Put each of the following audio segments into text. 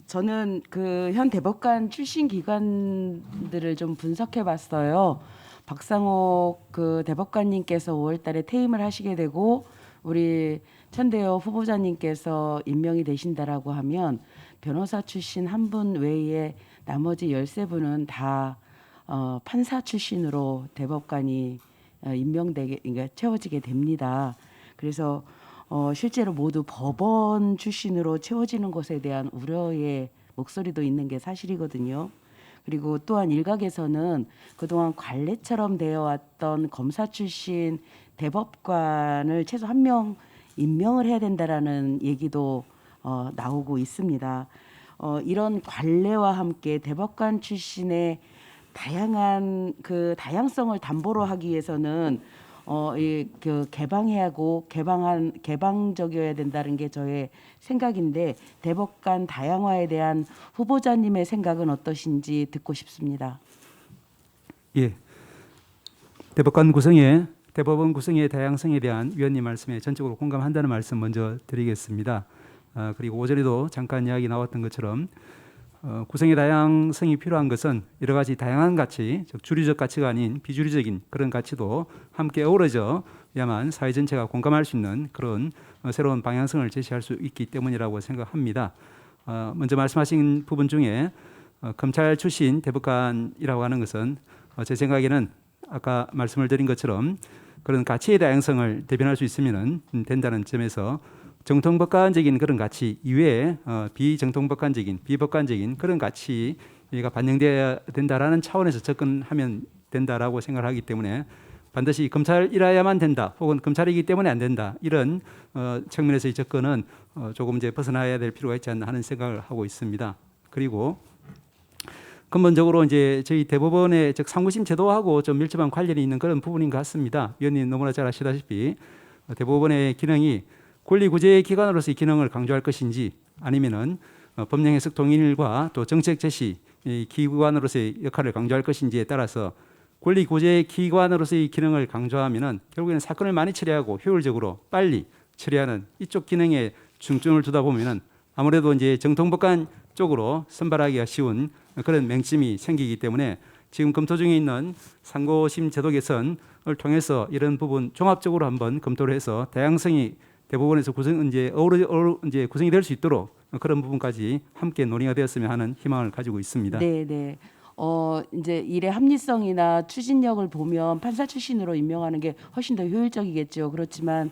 저는 그 현 대법관 출신 기관들을 좀 분석해 봤어요. 박상옥 그 대법관님께서 5월 달에 퇴임을 하시게 되고 우리 천대호 후보자님께서 임명이 되신다라고 하면 변호사 출신 한 분 외에 나머지 13분은 다 판사 출신으로 대법관이 임명되게 그러니까 채워지게 됩니다. 그래서 실제로 모두 법원 출신으로 채워지는 것에 대한 우려의 목소리도 있는 게 사실이거든요. 그리고 또한 일각에서는 그동안 관례처럼 되어 왔던 검사 출신 대법관을 최소 한 명 임명을 해야 된다라는 얘기도 나오고 있습니다. 이런 관례와 함께 대법관 출신의 다양한 그 다양성을 담보로 하기 위해서는 이그 개방해야 하고 개방적이어야 된다는 게 저의 생각인데 대법관 다양화에 대한 후보자님의 생각은 어떠신지 듣고 싶습니다. 예, 대법원 구성의 다양성에 대한 위원님 말씀에 전적으로 공감한다는 말씀 먼저 드리겠습니다. 그리고 오전에도 잠깐 이야기 나왔던 것처럼 구성의 다양성이 필요한 것은 여러 가지 다양한 가치, 즉 주류적 가치가 아닌 비주류적인 그런 가치도 함께 어우러져야만 사회 전체가 공감할 수 있는 그런 새로운 방향성을 제시할 수 있기 때문이라고 생각합니다. 먼저 말씀하신 부분 중에 검찰 출신 대법관이라고 하는 것은 제 생각에는 아까 말씀을 드린 것처럼 그런 가치의 다양성을 대변할 수 있으면 된다는 점에서 정통법관적인 그런 가치 이외에 비정통법관적인 비법관적인 그런 가치가 반영되어야 된다라는 차원에서 접근하면 된다라고 생각을 하기 때문에 반드시 검찰이라야만 된다 혹은 검찰이기 때문에 안 된다 이런 측면에서의 접근은 조금 이제 벗어나야 될 필요가 있지 않나 하는 생각을 하고 있습니다. 그리고 근본적으로 이제 저희 대법원의 즉 상고심 제도하고 좀 밀접한 관련이 있는 그런 부분인 것 같습니다. 위원님 너무나 잘 아시다시피 대법원의 기능이 권리구제 기관으로서의 기능을 강조할 것인지 아니면은 법령 해석 통일과 또 정책 제시 기관으로서의 역할을 강조할 것인지에 따라서 권리구제 기관으로서의 기능을 강조하면은 결국에는 사건을 많이 처리하고 효율적으로 빨리 처리하는 이쪽 기능에 중점을 두다 보면은 아무래도 이제 정통법관 쪽으로 선발하기가 쉬운 그런 맹점이 생기기 때문에 지금 검토 중에 있는 상고심 제도 개선을 통해서 이런 부분 종합적으로 한번 검토를 해서 다양성이 대법원에서 이제 구성이 될 수 있도록 그런 부분까지 함께 논의가 되었으면 하는 희망을 가지고 있습니다. 네, 네. 이제 일의 합리성이나 추진력을 보면 판사 출신으로 임명하는 게 훨씬 더 효율적이겠죠. 그렇지만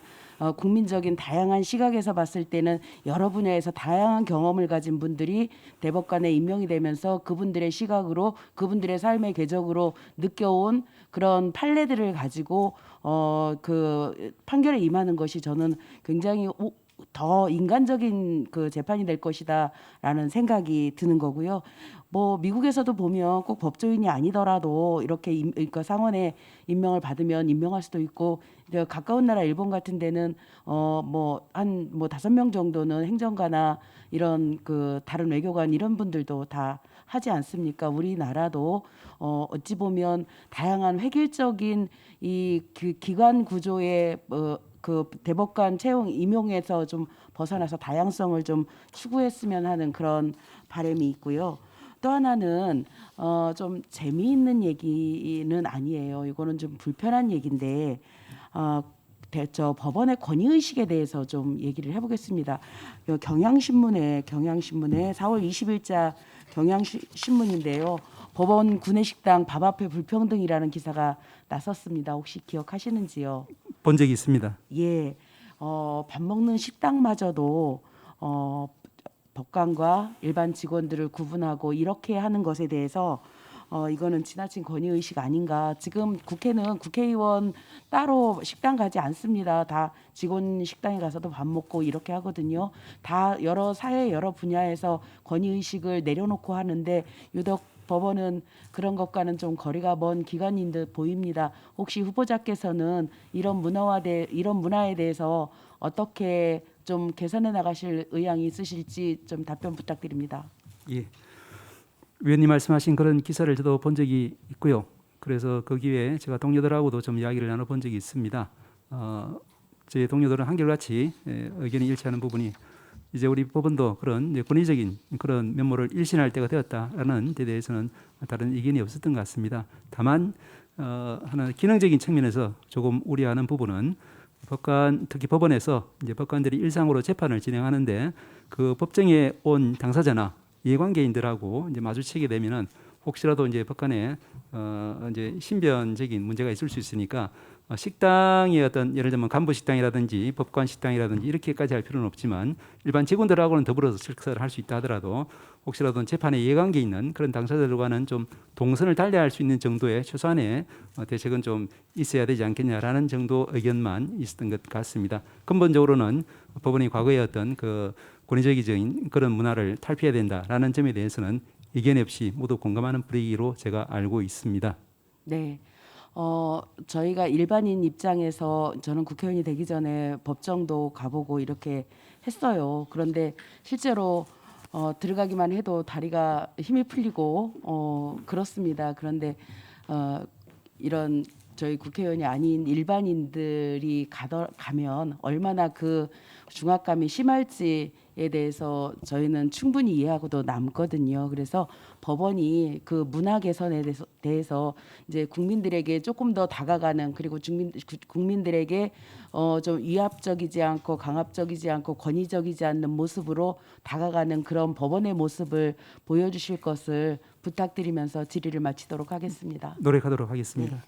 국민적인 다양한 시각에서 봤을 때는 여러 분야에서 다양한 경험을 가진 분들이 대법관에 임명이 되면서 그분들의 시각으로 그분들의 삶의 궤적으로 느껴온 그런 판례들을 가지고 그 판결에 임하는 것이 저는 굉장히 더 인간적인 그 재판이 될 것이다라는 생각이 드는 거고요. 뭐 미국에서도 보면 꼭 법조인이 아니더라도 이렇게 그러니까 상원에 임명을 받으면 임명할 수도 있고 이제 가까운 나라 일본 같은 데는 뭐 한 뭐 5명 정도는 행정가나 이런 그 다른 외교관 이런 분들도 다 하지 않습니까? 우리나라도 어찌 보면 다양한 획일적인 이 그 기관 구조의 그 대법관 채용 임용에서 좀 벗어나서 다양성을 좀 추구했으면 하는 그런 바람이 있고요. 또 하나는 좀 재미있는 얘기는 아니에요. 이거는 좀 불편한 얘기인데 저 법원의 권위 의식에 대해서 좀 얘기를 해보겠습니다. 경향신문에 4월 20일자 경향신문인데요. 법원 구내식당 밥 앞에 불평등이라는 기사가 났었습니다. 혹시 기억하시는지요? 본 적이 있습니다. 예, 밥 먹는 식당마저도 법관과 일반 직원들을 구분하고 이렇게 하는 것에 대해서 이거는 지나친 권위의식 아닌가. 지금 국회는 국회의원 따로 식당 가지 않습니다. 다 직원 식당에 가서도 밥 먹고 이렇게 하거든요. 다 여러 사회 여러 분야에서 권위의식을 내려놓고 하는데 유독 법원은 그런 것과는 좀 거리가 먼 기관인 듯 보입니다. 혹시 후보자께서는 이런 문화에 대해서 어떻게 좀 개선해 나가실 의향이 있으실지 좀 답변 부탁드립니다. 예, 위원님 말씀하신 그런 기사를 저도 본 적이 있고요. 그래서 그 기회에 제가 동료들하고도 좀 이야기를 나눠본 적이 있습니다. 제 동료들은 한결같이 의견이 일치하는 부분이 이제 우리 법원도 그런 이제 권위적인 그런 면모를 일신할 때가 되었다라는 데 대해서는 다른 의견이 없었던 것 같습니다. 다만 하나 기능적인 측면에서 조금 우려하는 부분은 법관, 특히 법원에서 이제 법관들이 일상으로 재판을 진행하는데 그 법정에 온 당사자나 이해관계인들하고 이제 마주치게 되면은 혹시라도 이제 법관에 이제 신변적인 문제가 있을 수 있으니까 식당의 어떤 예를 들면 간부 식당이라든지 법관 식당이라든지 이렇게까지 할 필요는 없지만 일반 직원들하고는 더불어서 식사를 할 수 있다 하더라도 혹시라도 재판에 이해관계 있는 그런 당사자들과는 좀 동선을 달리할 수 있는 정도의 최소한의 대책은 좀 있어야 되지 않겠냐라는 정도 의견만 있었던 것 같습니다. 근본적으로는 법원이 과거의 어떤 그 권위적인 그런 문화를 탈피해야 된다라는 점에 대해서는 의견 없이 모두 공감하는 분위기로 제가 알고 있습니다. 네. 저희가 일반인 입장에서 저는 국회의원이 되기 전에 법정도 가보고 이렇게 했어요. 그런데 실제로 들어가기만 해도 다리가 힘이 풀리고 그렇습니다. 그런데 이런 저희 국회의원이 아닌 일반인들이 가면 얼마나 그 중압감이 심할지에 대해서 저희는 충분히 이해하고도 남거든요. 그래서 법원이 그 문화 개선에 대해서 이제 국민들에게 조금 더 다가가는, 그리고 국민들에게 좀 위압적이지 않고 강압적이지 않고 권위적이지 않는 모습으로 다가가는 그런 법원의 모습을 보여주실 것을 부탁드리면서 질의를 마치도록 하겠습니다. 노력하도록 하겠습니다. 네.